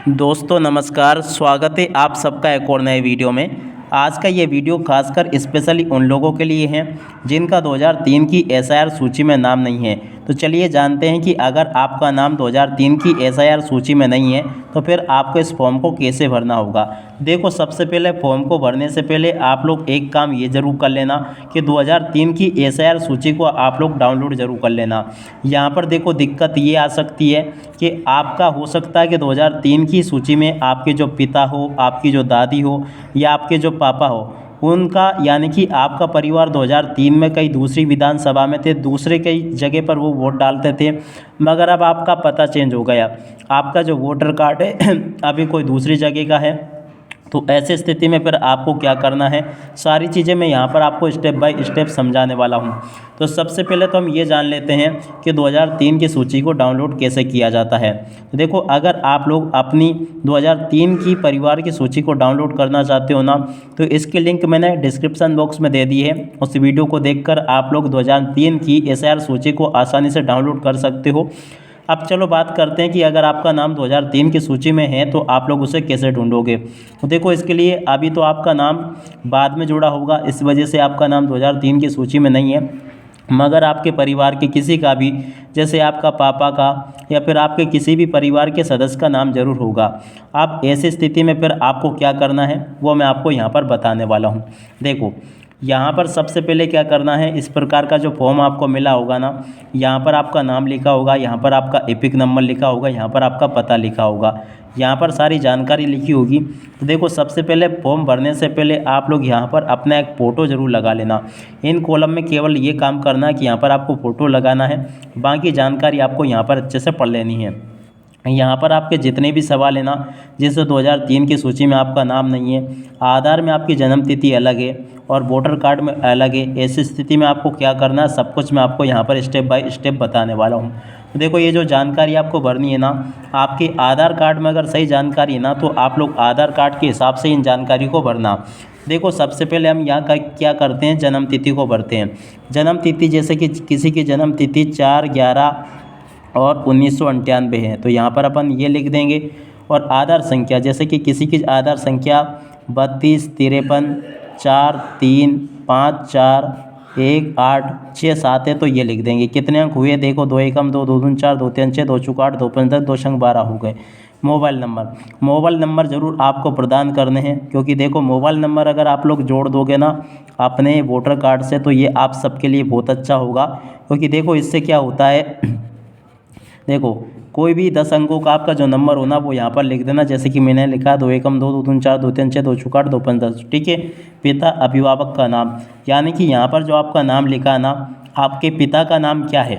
दोस्तों नमस्कार, स्वागत है आप सबका एक और नए वीडियो में। आज का ये वीडियो खासकर स्पेशली उन लोगों के लिए है जिनका 2003 की एसआईआर सूची में नाम नहीं है। तो चलिए जानते हैं कि अगर आपका नाम 2003 की एसआईआर सूची में नहीं है तो फिर आपको इस फॉर्म को कैसे भरना होगा। देखो, सबसे पहले फॉर्म को भरने से पहले आप लोग एक काम ये ज़रूर कर लेना कि 2003 की एसआईआर सूची को आप लोग डाउनलोड ज़रूर कर लेना। यहाँ पर देखो, दिक्कत ये आ सकती है कि आपका हो सकता है कि 2003 की सूची में आपके जो पिता हो, आपकी जो दादी हो या आपके जो पापा हो, उनका यानी कि आपका परिवार 2003 में कई दूसरी विधानसभा में थे, दूसरे कई जगह पर वो वोट डालते थे, मगर अब आपका पता चेंज हो गया, आपका जो वोटर कार्ड है अभी कोई दूसरी जगह का है। तो ऐसे स्थिति में फिर आपको क्या करना है, सारी चीज़ें मैं यहाँ पर आपको स्टेप बाय स्टेप समझाने वाला हूँ। तो सबसे पहले तो हम ये जान लेते हैं कि 2003 की सूची को डाउनलोड कैसे किया जाता है। तो देखो, अगर आप लोग अपनी 2003 की परिवार की सूची को डाउनलोड करना चाहते हो ना, तो इसकी लिंक मैंने डिस्क्रिप्शन बॉक्स में दे दी है। उस वीडियो को देखकर आप लोग 2003 की एसआईआर सूची को आसानी से डाउनलोड कर सकते हो। अब चलो बात करते हैं कि अगर आपका नाम 2003 की सूची में है तो आप लोग उसे कैसे ढूंढोगे। तो देखो, इसके लिए अभी तो आपका नाम बाद में जुड़ा होगा, इस वजह से आपका नाम 2003 की सूची में नहीं है, मगर आपके परिवार के किसी का भी, जैसे आपका पापा का या फिर आपके किसी भी परिवार के सदस्य का नाम जरूर होगा। आप ऐसी स्थिति में फिर आपको क्या करना है वो मैं आपको यहाँ पर बताने वाला हूँ। देखो, यहाँ पर सबसे पहले क्या करना है, इस प्रकार का जो फॉर्म आपको मिला होगा ना, यहाँ पर आपका नाम लिखा होगा, यहाँ पर आपका एपिक नंबर लिखा होगा, यहाँ पर आपका पता लिखा होगा, यहाँ पर सारी जानकारी लिखी होगी। तो देखो, सबसे पहले फॉर्म भरने से पहले आप लोग यहाँ पर अपना एक फ़ोटो ज़रूर लगा लेना। इन कॉलम में केवल ये काम करना है कि यहाँ पर आपको फ़ोटो लगाना है, बाकी जानकारी आपको यहाँ पर अच्छे से पढ़ लेनी है। यहाँ पर आपके जितने भी सवाल है ना, जैसे 2003 की सूची में आपका नाम नहीं है, आधार में आपकी जन्म तिथि अलग है और वोटर कार्ड में अलग है, ऐसी स्थिति में आपको क्या करना है, सब कुछ मैं आपको यहाँ पर स्टेप बाय स्टेप बताने वाला हूँ। तो देखो, ये जो जानकारी आपको भरनी है ना, आपके आधार कार्ड में अगर सही जानकारी है ना, तो आप लोग आधार कार्ड के हिसाब से इन जानकारी को भरना। देखो, सबसे पहले हम यहाँ का क्या करते हैं, जन्म तिथि को भरते हैं। जन्म तिथि जैसे कि किसी की जन्म तिथि 4/11 और 1998 है, तो यहाँ पर अपन ये लिख देंगे। और आधार संख्या, जैसे कि किसी की आधार संख्या 325354154186 है, तो ये लिख देंगे। कितने अंक हुए, देखो, 2 एकम 2, 2 दूनी 4, 2 तीन 6, 2 चौक 8, 2 पंच 10, 2 छंग 12 हो गए। मोबाइल नंबर ज़रूर आपको प्रदान करने हैं, क्योंकि देखो, मोबाइल नंबर अगर आप लोग जोड़ दोगे ना अपने वोटर कार्ड से, तो ये आप सबके लिए बहुत अच्छा होगा। क्योंकि देखो, इससे क्या होता है देखो, कोई भी 10 अंकों का आपका जो नंबर हो ना, वो यहाँ पर लिख देना। जैसे कि मैंने लिखा 2 एकम 2, 2 दूनी 4, 2 तीन 6, 2 चौक 8, 2 पंच 10, ठीक है। पिता अभिभावक का नाम, यानी कि यहाँ पर जो आपका नाम लिखा है ना, आपके पिता का नाम क्या है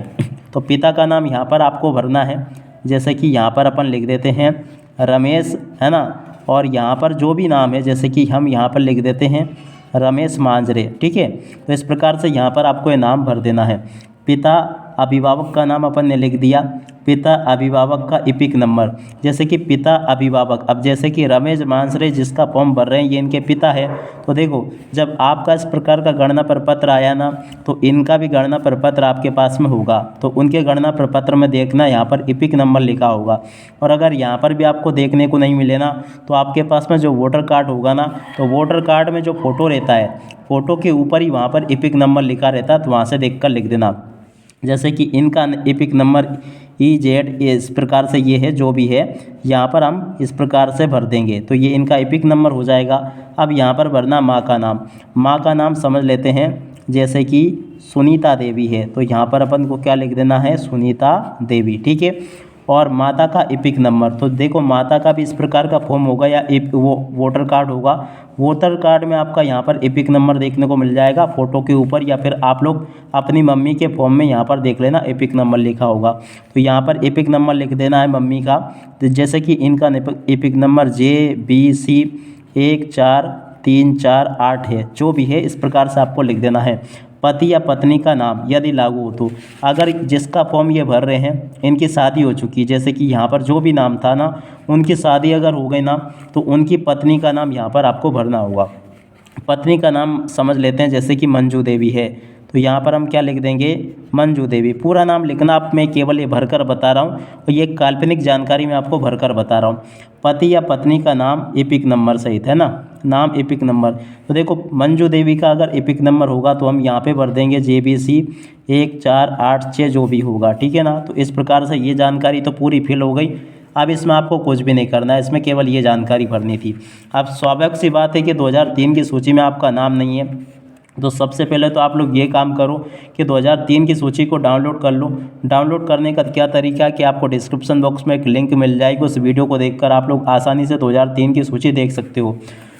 तो पिता का नाम यहाँ पर आपको भरना है। जैसे कि यहाँ पर अपन लिख देते हैं रमेश, है ना। और यहाँ पर जो भी नाम है, जैसे कि हम यहाँ पर लिख देते हैं रमेश मांजरे, ठीक है। तो इस प्रकार से यहाँ पर आपको ये नाम भर देना है। पिता अभिभावक का नाम अपन ने लिख दिया, पिता अभिभावक का इपिक नंबर, जैसे कि पिता अभिभावक, अब जैसे कि रमेश मांसरे जिसका फॉर्म भर रहे हैं ये इनके पिता है। तो देखो, जब आपका इस प्रकार का गणना प्रपत्र आया ना, तो इनका भी गणना प्रपत्र आपके पास में होगा, तो उनके गणना प्रपत्र में देखना यहाँ पर इपिक नंबर लिखा होगा। और अगर यहाँ पर भी आपको देखने को नहीं मिले ना, तो आपके पास में जो वोटर कार्ड होगा ना, तो वोटर कार्ड में जो फ़ोटो रहता है, फ़ोटो के ऊपर ही वहाँ पर इपिक नंबर लिखा रहता है, तो वहाँ से देख कर लिख देना। जैसे कि इनका एपिक नंबर EZ इस प्रकार से ये है, जो भी है यहाँ पर हम इस प्रकार से भर देंगे, तो ये इनका एपिक नंबर हो जाएगा। अब यहाँ पर भरना माँ का नाम, माँ का नाम समझ लेते हैं, जैसे कि सुनीता देवी है, तो यहाँ पर अपन को क्या लिख देना है, सुनीता देवी, ठीक है। और माता का एपिक नंबर, तो देखो, माता का भी इस प्रकार का फॉर्म होगा या वो वोटर कार्ड होगा, वोटर कार्ड में आपका यहाँ पर एपिक नंबर देखने को मिल जाएगा फ़ोटो के ऊपर, या फिर आप लोग अपनी मम्मी के फॉर्म में यहाँ पर देख लेना एपिक नंबर लिखा होगा, तो यहाँ पर एपिक नंबर लिख देना है मम्मी का। तो जैसे कि इनका एपिक नंबर JBC 14348 है, जो भी है इस प्रकार से आपको लिख देना है। पति या पत्नी का नाम यदि लागू हो, तो अगर जिसका फॉर्म ये भर रहे हैं इनकी शादी हो चुकी है, जैसे कि यहाँ पर जो भी नाम था ना, उनकी शादी अगर हो गई ना, तो उनकी पत्नी का नाम यहाँ पर आपको भरना होगा। पत्नी का नाम समझ लेते हैं, जैसे कि मंजू देवी है, तो यहाँ पर हम क्या लिख देंगे, मंजू देवी। पूरा नाम लिखना, आप मैं केवल ये भरकर बता रहा हूँ और ये काल्पनिक जानकारी मैं आपको भरकर बता रहा हूँ। पति या पत्नी का नाम एपिक नंबर सहित, है ना, नाम एपिक नंबर। तो देखो मंजू देवी का अगर एपिक नंबर होगा तो हम यहाँ पे भर देंगे JBC 1486 जो भी होगा, ठीक है ना। तो इस प्रकार से ये जानकारी तो पूरी फिल हो गई। अब इसमें आपको कुछ भी नहीं करना है, इसमें केवल ये जानकारी भरनी थी। अब स्वाभाविक सी बात है कि 2003 की सूची में आपका नाम नहीं है, तो सबसे पहले तो आप लोग ये काम करो कि 2003 की सूची को डाउनलोड कर लो। डाउनलोड करने का क्या तरीका है कि आपको डिस्क्रिप्शन बॉक्स में एक लिंक मिल जाएगी, उस वीडियो को देखकर आप लोग आसानी से 2003 की सूची देख सकते हो।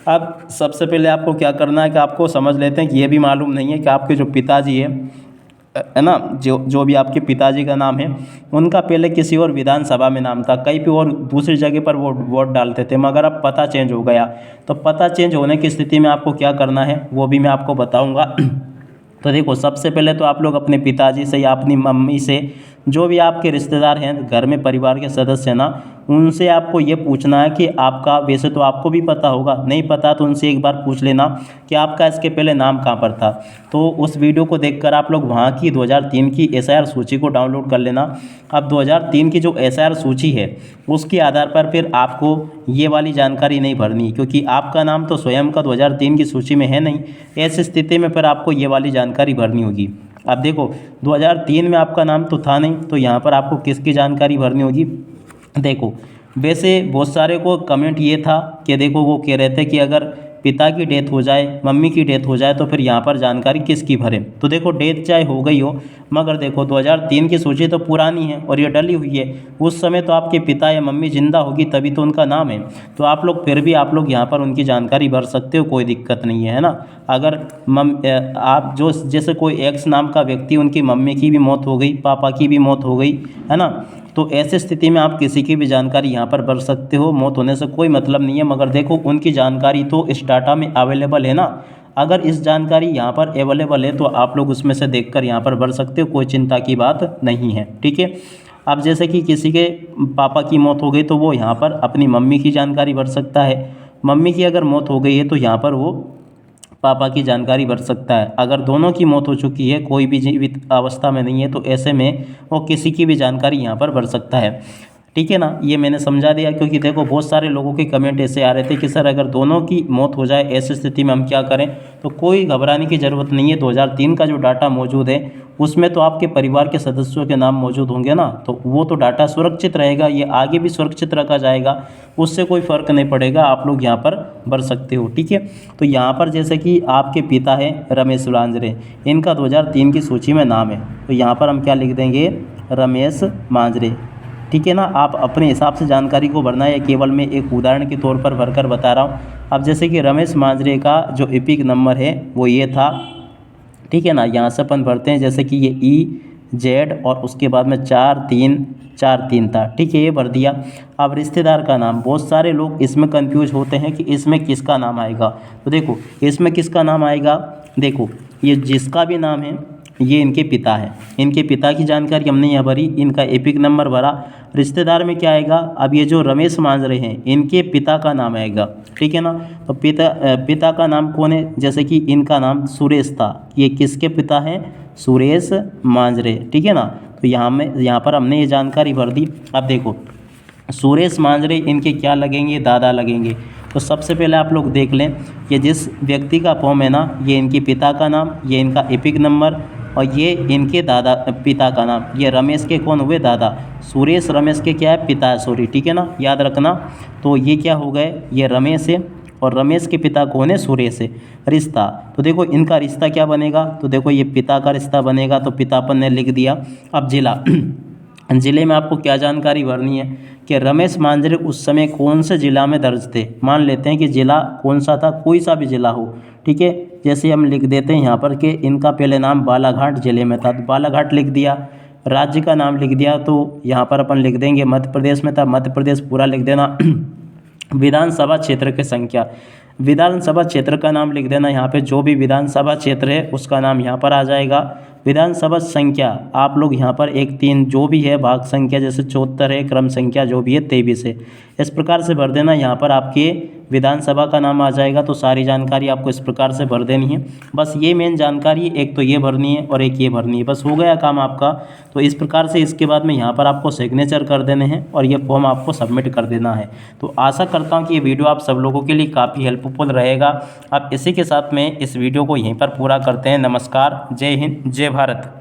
अब सबसे पहले आपको क्या करना है कि आपको समझ लेते हैं कि ये भी मालूम नहीं है कि आपके जो पिताजी है ना, जो भी आपके पिताजी का नाम है, उनका पहले किसी और विधानसभा में नाम था, कहीं पे और दूसरी जगह पर वो वोट डालते थे, मगर अब पता चेंज हो गया। तो पता चेंज होने की स्थिति में आपको क्या करना है वो भी मैं आपको बताऊंगा। तो देखो, सबसे पहले तो आप लोग अपने पिताजी से या अपनी मम्मी से, जो भी आपके रिश्तेदार हैं, घर में परिवार के सदस्य हैं ना, उनसे आपको ये पूछना है कि आपका, वैसे तो आपको भी पता होगा, नहीं पता तो उनसे एक बार पूछ लेना कि आपका इसके पहले नाम कहाँ पर था। तो उस वीडियो को देखकर आप लोग वहाँ की 2003 की SIR सूची को डाउनलोड कर लेना। अब 2003 की जो SIR सूची है उसके आधार पर फिर आपको ये वाली जानकारी नहीं भरनी, क्योंकि आपका नाम तो स्वयं का 2003 की सूची में है नहीं। ऐसी स्थिति में फिर आपको ये वाली जानकारी भरनी होगी। अब देखो, 2003 में आपका नाम तो था नहीं, तो यहाँ पर आपको किसकी जानकारी भरनी होगी। देखो, वैसे बहुत सारे को कमेंट ये था कि देखो, वो कह रहे थे कि अगर पिता की डेथ हो जाए, मम्मी की डेथ हो जाए, तो फिर यहाँ पर जानकारी किसकी भरें। तो देखो, डेथ चाहे हो गई हो, मगर देखो 2003 की सूची तो पुरानी है और ये डली हुई है। उस समय तो आपके पिता या मम्मी जिंदा होगी तभी तो उनका नाम है। तो आप लोग फिर भी आप लोग यहाँ पर उनकी जानकारी भर सकते हो, कोई दिक्कत नहीं है ना। अगर आप जो, जैसे कोई एक्स नाम का व्यक्ति, उनकी मम्मी की भी मौत हो गई, पापा की भी मौत हो गई, है ना, तो ऐसी स्थिति में आप किसी की भी जानकारी यहाँ पर भर सकते हो, मौत होने से कोई मतलब नहीं है। मगर देखो, उनकी जानकारी तो इस डाटा में अवेलेबल है ना। अगर इस जानकारी यहाँ पर अवेलेबल है तो आप लोग उसमें से देखकर यहाँ पर भर सकते हो, कोई चिंता की बात नहीं है, ठीक है। अब जैसे कि किसी के पापा की मौत हो गई तो वो यहाँ पर अपनी मम्मी की जानकारी भर सकता है। मम्मी की अगर मौत हो गई है तो यहाँ पर वो पापा की जानकारी भर सकता है। अगर दोनों की मौत हो चुकी है, कोई भी जीवित अवस्था में नहीं है, तो ऐसे में वो किसी की भी जानकारी यहाँ पर भर सकता है, ठीक है ना। ये मैंने समझा दिया, क्योंकि देखो बहुत सारे लोगों के कमेंट ऐसे आ रहे थे कि सर अगर दोनों की मौत हो जाए, ऐसी स्थिति में हम क्या करें। तो कोई घबराने की ज़रूरत नहीं है। 2003 का जो डाटा मौजूद है उसमें तो आपके परिवार के सदस्यों के नाम मौजूद होंगे ना, तो वो तो डाटा सुरक्षित रहेगा, ये आगे भी सुरक्षित रखा जाएगा, उससे कोई फ़र्क नहीं पड़ेगा। आप लोग यहाँ पर भर सकते हो, ठीक है। तो यहाँ पर जैसे कि आपके पिता हैं रमेश मांजरे, इनका 2003 की सूची में नाम है, तो यहाँ पर हम क्या लिख देंगे, रमेश मांजरे, ठीक है ना। आप अपने हिसाब से जानकारी को भरना है, केवल मैं एक उदाहरण के तौर पर भरकर बता रहा हूँ। अब जैसे कि रमेश मांजरे का जो एपिक नंबर है वो ये था, ठीक है ना। यहाँ से अपन भरते हैं, जैसे कि ये EZ और उसके बाद में 4343 था, ठीक है, ये भर दिया। अब रिश्तेदार का नाम, बहुत सारे लोग इसमें कंफ्यूज होते हैं कि इसमें किसका नाम आएगा। तो देखो, इसमें किसका नाम आएगा, देखो ये जिसका भी नाम है ये इनके पिता है, इनके पिता की जानकारी हमने यहाँ भरी, इनका एपिक नंबर भरा। रिश्तेदार में क्या आएगा, अब ये जो रमेश मांजरे हैं इनके पिता का नाम आएगा, ठीक है ना। तो पिता का नाम कौन है, जैसे कि इनका नाम सुरेश था, ये किसके पिता हैं, सुरेश मांजरे, ठीक है ना। तो यहाँ पर हमने ये जानकारी भर दी। अब देखो, सुरेश मांजरे इनके क्या लगेंगे, दादा लगेंगे। तो सबसे पहले आप लोग देख लें कि जिस व्यक्ति का फॉर्म है ना, ये इनके पिता का नाम, ये इनका एपिक नंबर और ये इनके दादा पिता का नाम। ये रमेश के कौन हुए, दादा। सुरेश रमेश के क्या है, पिता है, सॉरी, ठीक है ना, याद रखना। तो ये क्या हो गए, ये रमेश है और रमेश के पिता कौन है, सुरेश है। रिश्ता, तो देखो इनका रिश्ता क्या बनेगा, तो देखो ये पिता का रिश्ता बनेगा, तो पितापन ने लिख दिया। अब जिला, ज़िले में आपको क्या जानकारी भरनी है कि रमेश मांजरे उस समय कौन से ज़िला में दर्ज थे। मान लेते हैं कि ज़िला कौन सा था, कोई सा भी ज़िला हो, ठीक है। जैसे हम लिख देते हैं यहाँ पर कि इनका पहले नाम बालाघाट ज़िले में था, तो बालाघाट लिख दिया। राज्य का नाम लिख दिया, तो यहाँ पर अपन लिख देंगे मध्य प्रदेश में था, मध्य प्रदेश पूरा लिख देना। विधानसभा क्षेत्र की संख्या, विधानसभा क्षेत्र का नाम लिख देना, यहाँ पे जो भी विधानसभा क्षेत्र है उसका नाम यहाँ पर आ जाएगा। विधानसभा संख्या आप लोग यहाँ पर 1 3 जो भी है, भाग संख्या जैसे 74 है, क्रम संख्या जो भी है 23 है, इस प्रकार से भर देना। यहाँ पर आपके विधानसभा का नाम आ जाएगा। तो सारी जानकारी आपको इस प्रकार से भर देनी है। बस ये मेन जानकारी, एक तो ये भरनी है और एक ये भरनी है, बस हो गया काम आपका। तो इस प्रकार से इसके बाद में यहाँ पर आपको सिग्नेचर कर देने हैं और ये फॉर्म आपको सबमिट कर देना है। तो आशा करता हूँ कि ये वीडियो आप सब लोगों के लिए काफ़ी हेल्पफुल रहेगा। अब इसी के साथ में इस वीडियो को यहीं पर पूरा करते हैं। नमस्कार, जय हिंद, जय भारत।